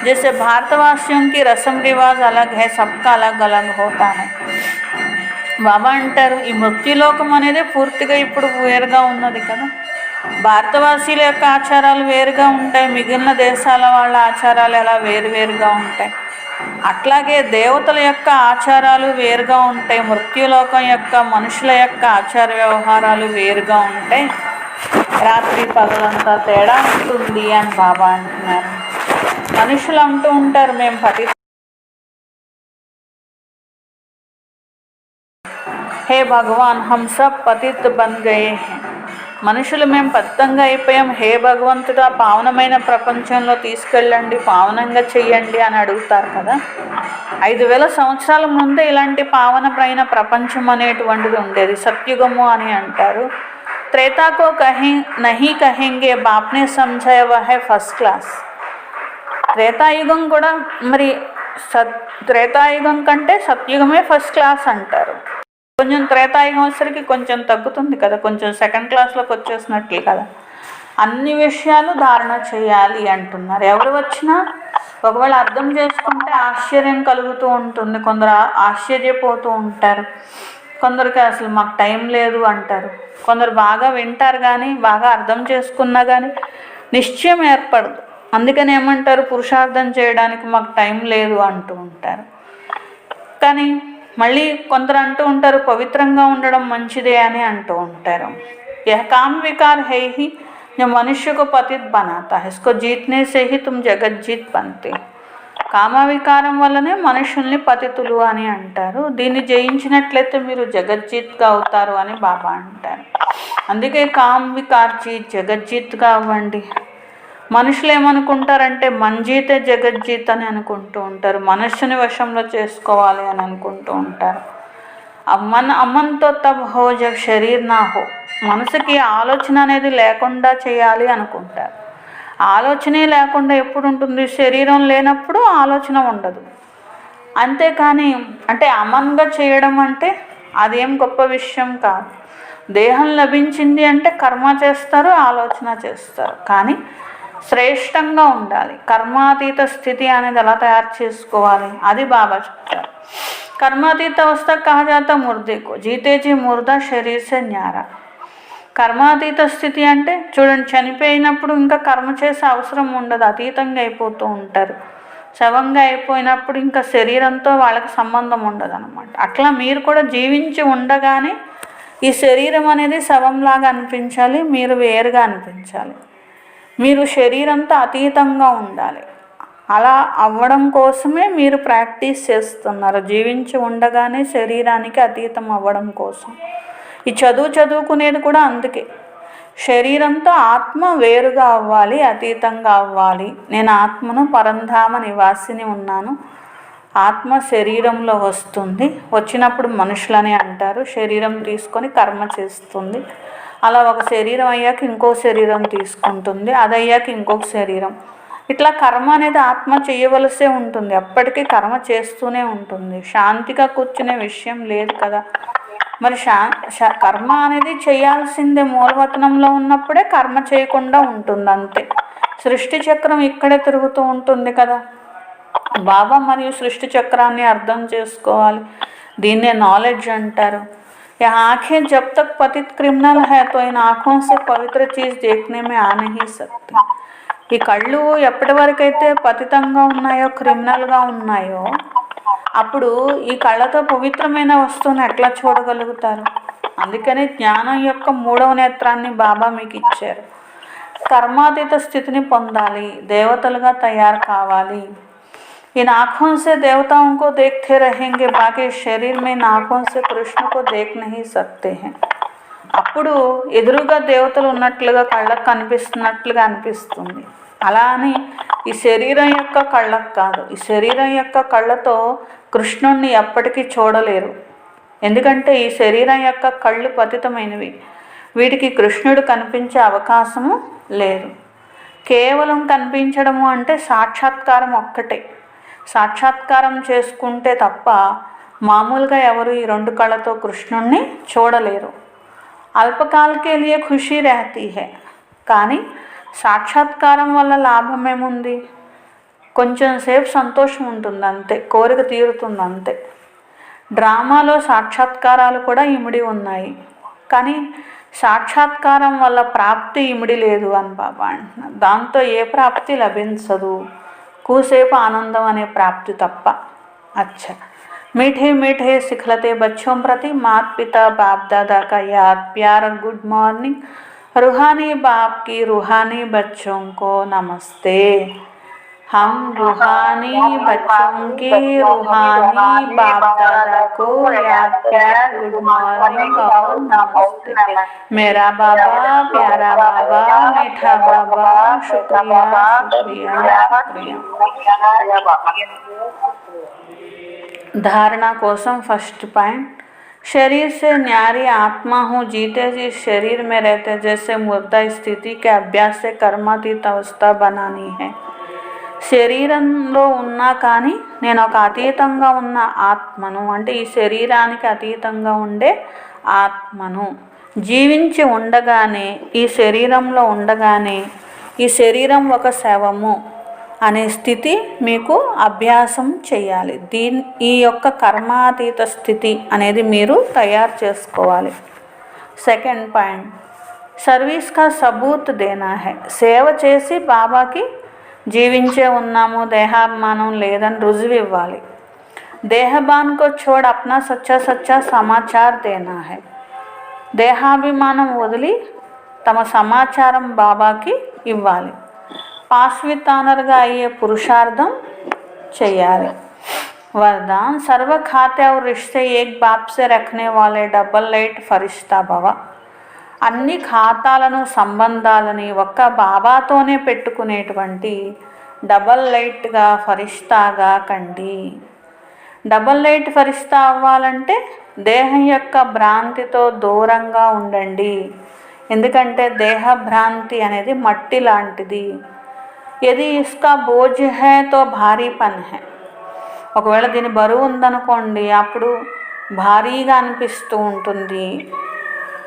जैसे भारतवासियों की रस्म रिवाज अलग है, सबका अलग अलग होता है. బాబా అంటారు, ఈ మృత్యులోకం అనేది పూర్తిగా ఇప్పుడు వేరుగా ఉన్నది కదా. భారతవాసీల యొక్క ఆచారాలు వేరుగా ఉంటాయి, మిగిలిన దేశాల వాళ్ళ ఆచారాలు ఎలా వేరువేరుగా ఉంటాయి. అట్లాగే దేవతల యొక్క ఆచారాలు వేరుగా ఉంటాయి, మృత్యులోకం యొక్క మనుషుల యొక్క ఆచార వ్యవహారాలు వేరుగా ఉంటాయి. రాత్రి పగలంతా తేడా ఉంటుంది అని బాబా అంటున్నారు. మనుషులు అంటూ ఉంటారు, మేము హే భగవాన్ హమ్ సబ్ పతిత్ బన్ గయే హై. మనుషులు మేము పతితంగా అయిపోయాం, హే భగవంతుడా పావనమైన ప్రపంచంలో తీసుకెళ్ళండి, పావనంగా చెయ్యండి అని అడుగుతారు కదా. 5000 సంవత్సరాల ముందే ఇలాంటి పావనమైన ప్రపంచం అనేటువంటిది ఉండేది, సత్యుగము అని అంటారు. త్రేతాకో నహీ కహెంగే, బాప్నే సమझाया वह है ఫస్ట్ క్లాస్. త్రేతాయుగం కూడా మరి త్రేతాయుగం కంటే సత్యుగమే ఫస్ట్ క్లాస్ అంటారు. కొంచెం త్రేతాయుగం వచ్చేసరికి కొంచెం తగ్గుతుంది కదా, కొంచెం సెకండ్ క్లాస్లోకి వచ్చేసినట్లు కదా. అన్ని విషయాలు ధారణ చేయాలి అంటున్నారు. ఎవరు వచ్చినా ఒకవేళ అర్థం చేసుకుంటే ఆశ్చర్యం కలుగుతూ ఉంటుంది. కొందరు ఆశ్చర్యపోతూ ఉంటారు, కొందరికి అసలు మాకు టైం లేదు అంటారు. కొందరు బాగా వింటారు కానీ బాగా అర్థం చేసుకున్నా కానీ నిశ్చయం ఏర్పడదు. అందుకని ఏమంటారు, పురుషార్థం చేయడానికి మాకు టైం లేదు అంటూ ఉంటారు. కానీ మళ్ళీ కొందరు అంటూ ఉంటారు, పవిత్రంగా ఉండడం మంచిదే అని అంటూ ఉంటారు. यह काम विकार है ही जो मनुष्य को पतित बनाता है, इसको जीतने से ही तुम जगत जीत बनते. కామవికారం వల్లనే మనుషుల్ని పతితులు అని అంటారు. దీన్ని జయించినట్లయితే మీరు జగజ్జీత్గా అవుతారు అని బాబా అంటారు. అందుకే కామవికార్ జీత్ జగజ్జీత్గా అవ్వండి. మనుషులు ఏమనుకుంటారంటే మంజీతే జగజ్జీత్ అని అనుకుంటూ ఉంటారు, మనస్సుని వశంలో చేసుకోవాలి అని అనుకుంటూ ఉంటారు. అమ్మన్తో తబ్ హో జబ్ శరీర్ నా హో, మనసుకి ఆలోచన అనేది లేకుండా చేయాలి అనుకుంటారు. ఆలోచనే లేకుండా ఎప్పుడు ఉంటుంది? శరీరం లేనప్పుడు ఆలోచన ఉండదు. అంతేకాని అంటే అమన్గా చేయడం అంటే అదేం గొప్ప విషయం కాదు. దేహం లభించింది అంటే కర్మ చేస్తారు, ఆలోచన చేస్తారు, కానీ శ్రేష్టంగా ఉండాలి. కర్మాతీత స్థితి అనేది ఎలా తయారు చేసుకోవాలి అది బాబా చెప్తారు. కర్మాతీత అవస్థ కహా జాతా ముర్దేకో, జీతేజీ ముర్దా శరీర్ సే న్యారా. కర్మాతీత స్థితి అంటే చూడండి, చనిపోయినప్పుడు ఇంకా కర్మ చేసే అవసరం ఉండదు, అతీతంగా అయిపోతూ ఉంటారు. శవంగా అయిపోయినప్పుడు ఇంకా శరీరంతో వాళ్ళకి సంబంధం ఉండదు అనమాట. అట్లా మీరు కూడా జీవించి ఉండగానే ఈ శరీరం అనేది శవంలాగా అనిపించాలి, మీరు వేరుగా అనిపించాలి. మీరు శరీరంతో అతీతంగా ఉండాలి. అలా అవ్వడం కోసమే మీరు ప్రాక్టీస్ చేస్తున్నారు, జీవించి ఉండగానే శరీరానికి అతీతం అవ్వడం కోసం. ఈ చదువుకునేది కూడా అందుకే. శరీరంతో ఆత్మ వేరుగా అవ్వాలి, అతీతంగా అవ్వాలి. నేను ఆత్మను, పరంధామ నివాసిని ఉన్నాను. ఆత్మ శరీరంలో వస్తుంది, వచ్చినప్పుడు మనుషులని అంటారు. శరీరం తీసుకొని కర్మ చేస్తుంది. అలా ఒక శరీరం అయ్యాక ఇంకో శరీరం తీసుకుంటుంది, అది అయ్యాక ఇంకొక శరీరం. ఇట్లా కర్మ అనేది ఆత్మ చేయవలసే ఉంటుంది, ఎప్పటికీ కర్మ చేస్తూనే ఉంటుంది. శాంతిగా కూర్చునే విషయం లేదు కదా. మరి కర్మ అనేది చేయాల్సిందే. మూలవతనంలో ఉన్నప్పుడే కర్మ చేయకుండా ఉంటుంది, అంతే. సృష్టి చక్రం ఇక్కడే తిరుగుతూ ఉంటుంది కదా. బాబా మరియు సృష్టి చక్రాన్ని అర్థం చేసుకోవాలి. దీన్నే నాలెడ్జ్ అంటారు. यह आँखें जब तक पतित क्रिमिनल है तो इन आँखों से पवित्र चीज़ देखने में आ नहीं सकती. ఈ కళ్ళు ఎప్పటి వరకు అయితే పతితంగా ఉన్నాయో, క్రిమినల్గా ఉన్నాయో, అప్పుడు ఈ కళ్ళతో పవిత్రమైన వస్తువుని ఎట్లా చూడగలుగుతారు? అందుకని జ్ఞానం యొక్క మూడవ నేత్రాన్ని బాబా మీకు ఇచ్చారు. कर्मातीत स्थितिని పొందాలి, దేవతలుగా తయారు కావాలి. इन आँखों से देवताओं को देखते रहेंगे, बाकी शरीर में इन आँखों से कृष्ण को देख नहीं सकते हैं. అప్పుడు ఎదురుగా దేవతలు ఉన్నట్లుగా కళ్ళకు కనిపిస్తున్నట్లుగా అనిపిస్తుంది. అలా అని ఈ శరీరం యొక్క కళ్ళకు కాదు. ఈ శరీరం యొక్క కళ్ళతో కృష్ణుణ్ణి ఎప్పటికీ చూడలేరు. ఎందుకంటే ఈ శరీరం యొక్క కళ్ళు పతితమైనవి. వీటికి కృష్ణుడు కనిపించే అవకాశము లేదు. కేవలం కనిపించడము అంటే సాక్షాత్కారం ఒక్కటే. సాక్షాత్కారం చేసుకుంటే తప్ప మామూలుగా ఎవరు ఈ రెండు కళ్ళతో కృష్ణుణ్ణి చూడలేరు. అల్పకాలకే లియే ఖుషీ రహతీ హై, కానీ సాక్షాత్కారం వల్ల లాభం ఏముంది? కొంచెం సేపు సంతోషం ఉంటుంది అంతే, కోరిక తీరుతుంది అంతే. డ్రామాలో సాక్షాత్కారాలు కూడా ఇమిడి ఉన్నాయి, కానీ సాక్షాత్కారం వల్ల ప్రాప్తి ఇమిడి లేదు అని బాబా అంటున్నారు. దాంతో ఏ ప్రాప్తి లభించదు, కూసేపు ఆనందం అనే ప్రాప్తి తప్ప. అచ్చా, मीठे मीठे सिखलते बच्चों प्रति मात पिता बाप दादा का याद प्यार और गुड मॉर्निंग. रूहानी बाप की रूहानी बच्चों को नमस्ते. हम रूहानी बच्चों की रूहानी बाप दादा को याद प्यार गुड मॉर्निंग और नमस्ते. मेरा बाबा, प्यारा बाबा, मीठा बाबा, शुक्रिया शुक्रिया शुक्रिया. धारणा कोसम फर्स्ट पॉइंट, शरीर से न्यारी आत्मा हूँ, जीते जी शरीर में रहते जैसे मुर्दा स्थिति के अभ्यास से कर्मातीत अवस्था बनानी है. శరీరంలో ఉన్నా కానీ నేను ఒక అతీతంగా ఉన్న ఆత్మను, అంటే ఈ శరీరానికి అతీతంగా ఉండే ఆత్మను. జీవించి ఉండగానే, ఈ శరీరంలో ఉండగానే ఈ శరీరం ఒక శవము అనే స్థితి మీకు అభ్యాసం చేయాలి. ఈ యొక్క కర్మాతీత స్థితి అనేది మీరు తయారు చేసుకోవాలి. సెకండ్ పాయింట్, సర్వీస్ కా సబూత్ దేనా హై. సేవ చేసి బాబాకి జీవించే ఉన్నాము, దేహాభిమానం లేదని రుజువు ఇవ్వాలి. దేహబాన్ కో చోడ్ అప్నా సచ్చా సచ్చా సమాచార్ దేనా హై. దేహాభిమానం వదిలి తమ సమాచారం బాబాకి ఇవ్వాలి. పాశ్వితానర్గా అయ్యే పురుషార్థం చేయాలి. वरदान, सर्व खाते और रिश्ते एक बाप से रखने वाले डबल लाइट फरिश्ता भव. అన్ని ఖాతాలను సంబంధాలని ఒక్క బాబాతోనే పెట్టుకునేటువంటి డబల్ లైట్గా ఫరిష్తాగా కండి. డబల్ లైట్ ఫరిష్తా అవ్వాలంటే దేహం యొక్క భ్రాంతితో దూరంగా ఉండండి. ఎందుకంటే దేహ భ్రాంతి అనేది మట్టి లాంటిది. यदि इसका बोझ है तो भारीपन है. ఒకవేళ దీని బరువు ఉందనుకోండి, అప్పుడు భారీగా అనిపిస్తూ ఉంటుంది.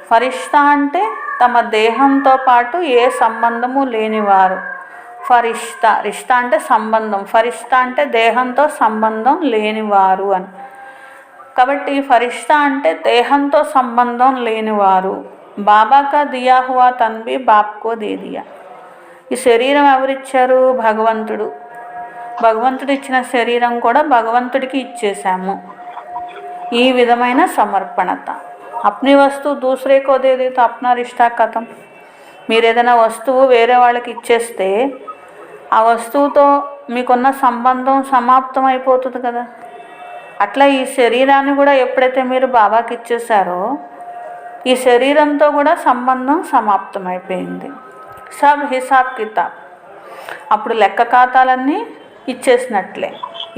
ఫరిష్తా అంటే తమ దేహంతో పాటు ఏ సంబంధము లేనివారు. ఫరిష్తా, రిష్తా అంటే సంబంధం, ఫరిష్తా అంటే దేహంతో సంబంధం లేనివారు అని. కాబట్టి ఫరిష్తా అంటే దేహంతో సంబంధం లేనివారు. బాబాకా దియా హువా తన్వి బాప్కో దే దియా. ఈ శరీరం ఎవరిచ్చారు? భగవంతుడు. భగవంతుడు ఇచ్చిన శరీరం కూడా భగవంతుడికి ఇచ్చేసాము. ఈ విధమైన సమర్పణత. అప్ని వస్తువు దూసరే కో దే దే తో అప్నా రిష్తా ఖతం. మీరు ఏదైనా వస్తువు వేరే వాళ్ళకి ఇచ్చేస్తే ఆ వస్తువుతో మీకున్న సంబంధం సమాప్తం అయిపోతుంది కదా. అట్లా ఈ శరీరాన్ని కూడా ఎప్పుడైతే మీరు బాబాకి ఇచ్చేసారో ఈ శరీరంతో కూడా సంబంధం సమాప్తం అయిపోయింది. సబ్ హిసాబ్ కితాబ్, అప్పుడు లెక్క ఖాతాలన్నీ ఇచ్చేసినట్లే,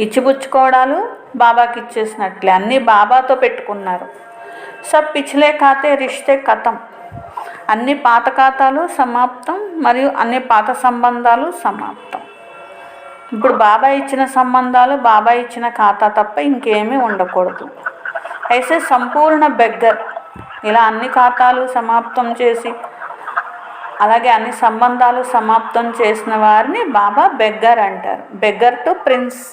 ఇచ్చిపుచ్చుకోవడాలు బాబాకి ఇచ్చేసినట్లే, అన్నీ బాబాతో పెట్టుకున్నారు. సబ్ పిछले ఖాతే రిష్తే ఖతం, అన్ని పాత ఖాతాలు సమాప్తం మరియు అన్ని పాత సంబంధాలు సమాప్తం. ఇప్పుడు బాబా ఇచ్చిన సంబంధాలు, బాబా ఇచ్చిన ఖాతా తప్ప ఇంకేమీ ఉండకూడదు. అయితే సంపూర్ణ బెగ్గర్, ఇలా అన్ని ఖాతాలు సమాప్తం చేసి అలాగే అన్ని సంబంధాలు సమాప్తం చేసిన వారిని బాబా బెగ్గర్ అంటారు. Beggar to prince.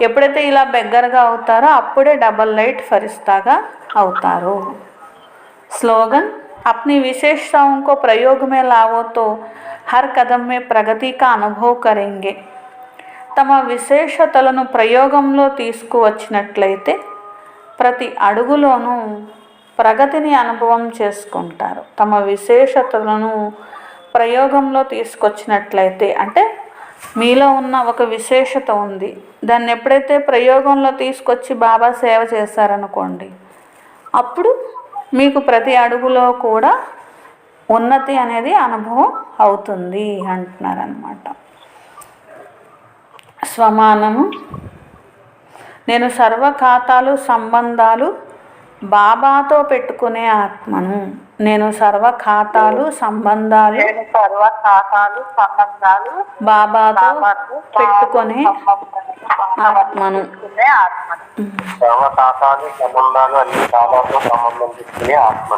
ఎప్పుడైతే ఇలా బెగ్గర్గా అవుతారో అప్పుడే డబల్ లైట్ ఫరిస్తాగా అవుతారు. స్లోగన్, अपनी विशेषताओं को प्रयोग में लाओ तो हर कदम में प्रगति का अनुभव करेंगे. తమ విశేషతలను ప్రయోగంలో తీసుకువచ్చినట్లయితే ప్రతి అడుగులోనూ ప్రగతిని అనుభవం చేసుకుంటారు. తమ విశేషతలను ప్రయోగంలో తీసుకొచ్చినట్లయితే, అంటే మీలో ఉన్న ఒక విశేషత ఉంది, దాన్ని ఎప్పుడైతే ప్రయోగంలో తీసుకొచ్చి బాబా సేవ చేశారనుకోండి, అప్పుడు మీకు ప్రతి అడుగులో కూడా ఉన్నతి అనేది అనుభవం అవుతుంది అంటున్నారన్నమాట. స్వమానము. నేను సర్వ ఖాతాలు సంబంధాలు బాబాతో పెట్టుకునే ఆత్మను. నేను సర్వ ఖాతాలు సంబంధాలు బాబాతో పెట్టుకునే ఆత్మను. సర్వ ఖాతాలు సంబంధాలు అన్ని ఖాతాలతో సంబంధం పెట్టుకునే ఆత్మ.